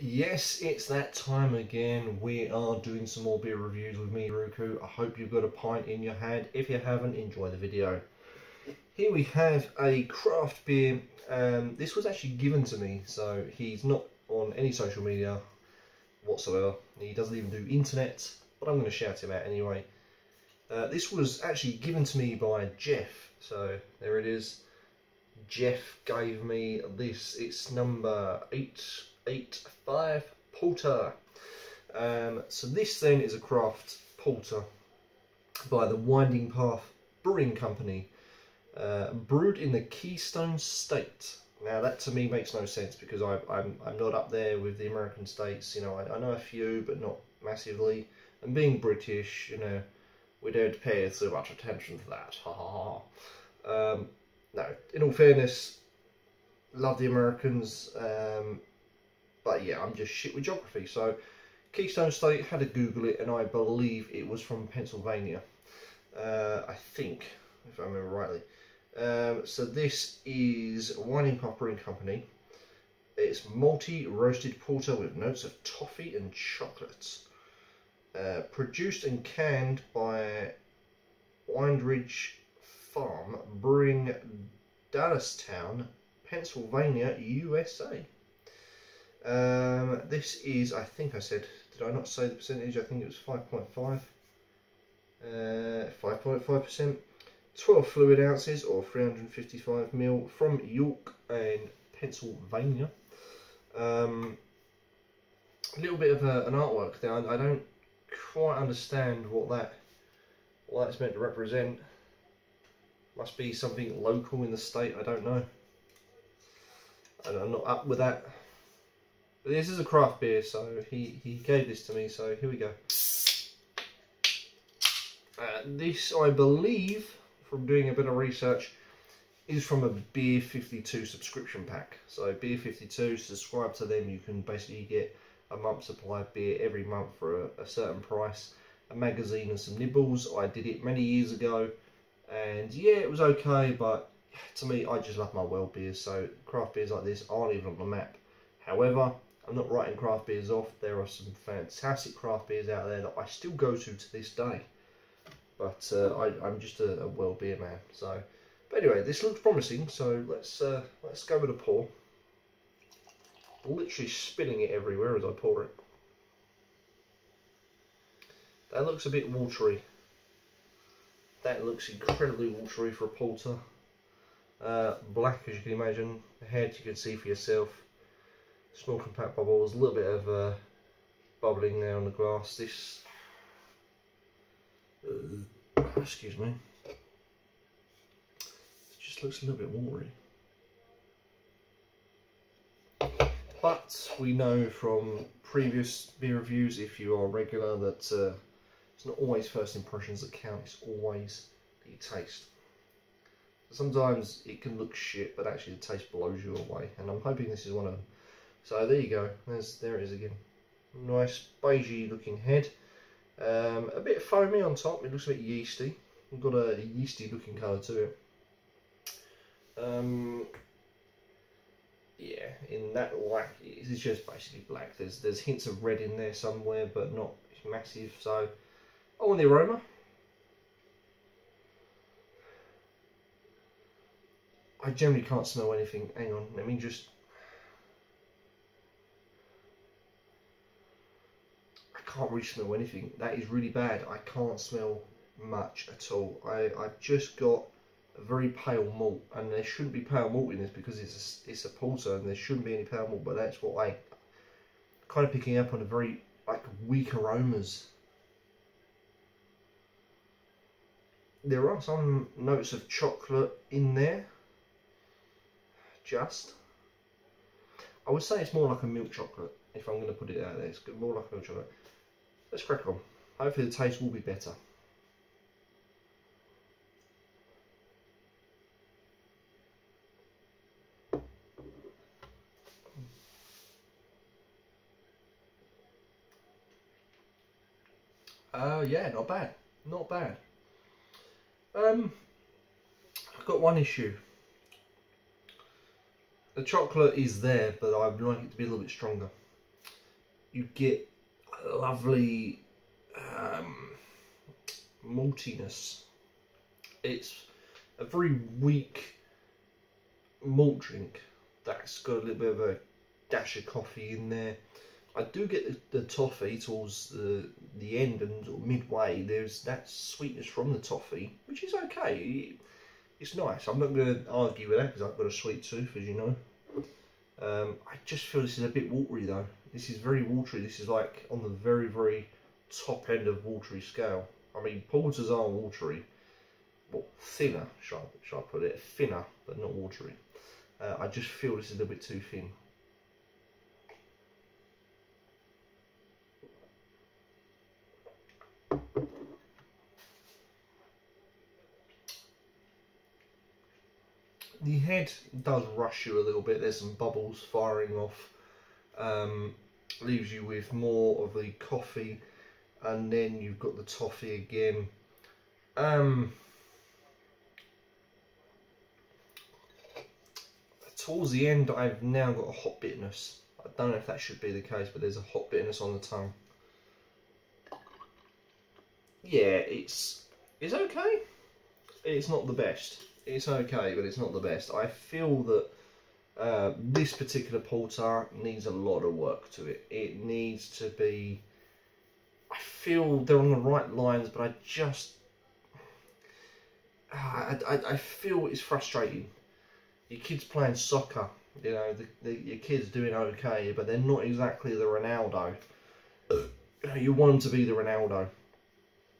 Yes, it's that time again. We are doing some more beer reviews with me, Ruku. I hope you've got a pint in your hand. If you haven't, enjoy the video. Here we have a craft beer. This was actually given to me, so he's not on any social media whatsoever. He doesn't even do internet, but I'm going to shout him out anyway. This was actually given to me by Jeff, so there it is. Jeff gave me this. It's number 885 Porter. So this then is a craft porter by the Winding Path Brewing Company, brewed in the Keystone State. Now that to me makes no sense because I'm not up there with the American states. You know, I know a few, but not massively. And being British, you know, we don't pay so much attention to that. Ha ha ha. No, in all fairness, love the Americans, but yeah, I'm just shit with geography. So, Keystone State, had to Google it, and I believe it was from Pennsylvania. I think, if I remember rightly. So this is Winding Path Brewing Company. It's malty roasted porter with notes of toffee and chocolate. Produced and canned by Windridge Farm Brewing, Dallastown, Pennsylvania, USA. This is, I think I said, did I not say the percentage? I think it was 5.5. 5.5%. 12 fluid ounces or 355 ml from York and Pennsylvania. A little bit of an artwork there. I don't quite understand what that's meant to represent. Must be something local in the state, I don't know. I'm not up with that. But this is a craft beer, so he gave this to me, so here we go. This, I believe, from doing a bit of research, is from a Beer 52 subscription pack. So Beer 52, subscribe to them, you can basically get a month's supply of beer every month for a certain price, a magazine and some nibbles. I did it many years ago. And yeah, it was okay, but to me, I just love my well beers, so craft beers like this aren't even on the map. However, I'm not writing craft beers off. There are some fantastic craft beers out there that I still go to this day. But I'm just a well beer man. So, but anyway, this looks promising. So let's go with a pour. Literally spilling it everywhere as I pour it. That looks a bit watery. That looks incredibly watery for a porter. Black, as you can imagine. The head you can see for yourself. Small compact bubbles. A little bit of bubbling there on the glass. This, excuse me. It just looks a little bit watery. But we know from previous beer reviews, if you are regular, that it's not always first impressions that count, it's always the taste. Sometimes it can look shit, but actually the taste blows you away, and I'm hoping this is one of them. So there you go, there it is again. Nice beigey looking head. A bit foamy on top, it looks a bit yeasty. We've got a yeasty looking colour to it. Yeah, in that black, it's just basically black. There's hints of red in there somewhere, but not massive, so... Oh, and the aroma. I generally can't smell anything. Hang on, let me just... I can't really smell anything. That is really bad. I can't smell much at all. I've just got a very pale malt, and there shouldn't be pale malt in this because it's a porter, and there shouldn't be any pale malt. But that's what I'm kind of picking up on, a very like weak aromas. There are some notes of chocolate in there, just. I would say it's more like a milk chocolate, if I'm going to put it out there. It's more like a milk chocolate. Let's crack on. Hopefully the taste will be better. Yeah, not bad. Not bad. I've got one issue. The chocolate is there, but I would like it to be a little bit stronger. you get a lovely maltiness. It's a very weak malt drink that's got a little bit of a dash of coffee in there. I do get the toffee towards the end and sort of midway. There's that sweetness from the toffee, which is okay. It's nice. I'm not going to argue with that because I've got a sweet tooth, as you know. I just feel this is a bit watery though. This is very watery. This is like on the very, very top end of watery scale. I mean, porters are watery. Well, thinner, shall I put it? Thinner, but not watery. I just feel this is a little bit too thin. The head does rush you a little bit. There's some bubbles firing off. Leaves you with more of the coffee, and then you've got the toffee again. Towards the end, I've now got a hot bitterness. I don't know if that should be the case, but there's a hot bitterness on the tongue. Yeah, it's okay. It's not the best. It's okay, but it's not the best. I feel that this particular porter needs a lot of work to it. It needs to be... I feel they're on the right lines, but I feel it's frustrating. Your kid's playing soccer, you know, your kid's doing okay, but they're not exactly the Ronaldo. You want them to be the Ronaldo.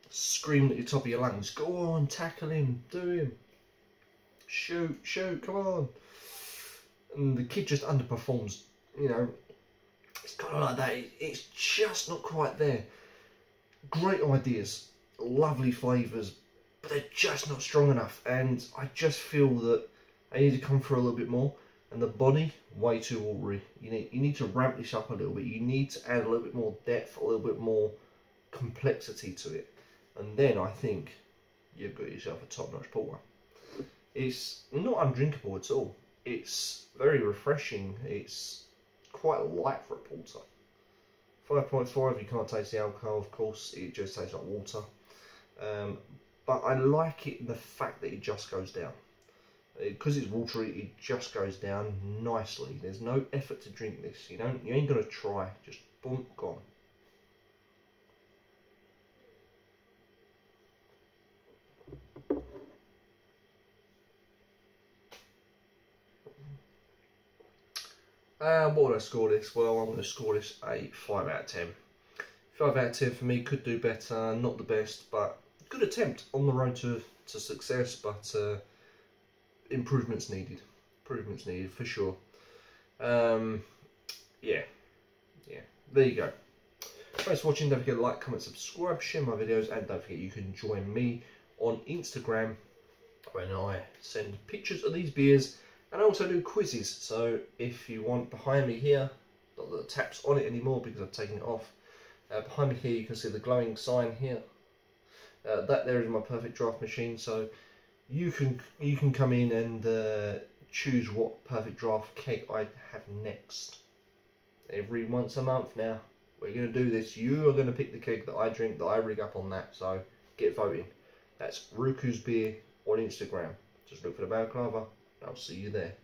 Screaming at the top of your lungs, go on, tackle him, do him. Shoot, come on. And the kid just underperforms, you know. It's kind of like that. It's just not quite there. Great ideas, lovely flavours, but they're just not strong enough. And I just feel that they need to come through a little bit more. And the body, way too watery. You need to ramp this up a little bit. You need to add a little bit more depth, a little bit more complexity to it. And then I think you've got yourself a top-notch porter. It's not undrinkable at all. It's very refreshing. It's quite light for a porter. 5.5, if you can't taste the alcohol, of course, it just tastes like water. But I like it in the fact that it just goes down. Because it's watery, it just goes down nicely. There's no effort to drink this. You ain't gonna try. Just boom, gone. What would I score this? Well, I'm going to score this a 5 out of 10. 5 out of 10 for me, could do better, not the best, but good attempt on the road to success, but improvements needed. Improvements needed, for sure. Yeah, there you go. Thanks for watching. Don't forget to like, comment, subscribe, share my videos, and don't forget you can join me on Instagram when I send pictures of these beers. And I also do quizzes, so if you want, behind me here, not that the tap's on it anymore because I've taken it off, behind me here you can see the glowing sign here. That there is my perfect draft machine, so you can come in and choose what perfect draft keg I have next. Every once a month now, we're going to do this. You are going to pick the keg that I drink, that I rig up on that, so get voting. That's Ruku's Beer on Instagram. Just look for the balaclava. I'll see you there.